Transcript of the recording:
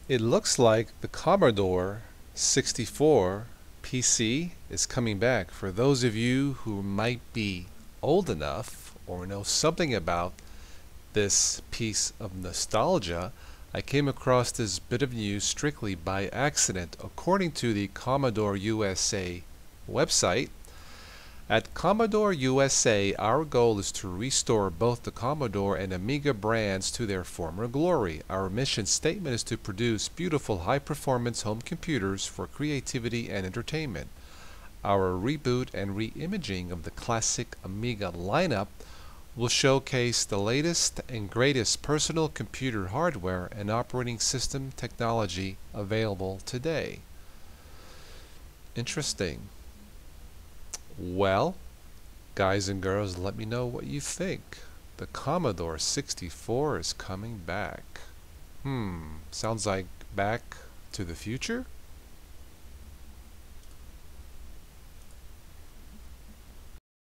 It looks like the Commodore 64 PC is coming back. For those of you who might be old enough or know something about this piece of nostalgia, I came across this bit of news strictly by accident. According to the Commodore USA website, at Commodore USA, our goal is to restore both the Commodore and Amiga brands to their former glory. Our mission statement is to produce beautiful high-performance home computers for creativity and entertainment. Our reboot and re-imaging of the classic Amiga lineup will showcase the latest and greatest personal computer hardware and operating system technology available today. Interesting. Well, guys and girls, let me know what you think. The Commodore 64 is coming back. Sounds like Back to the Future?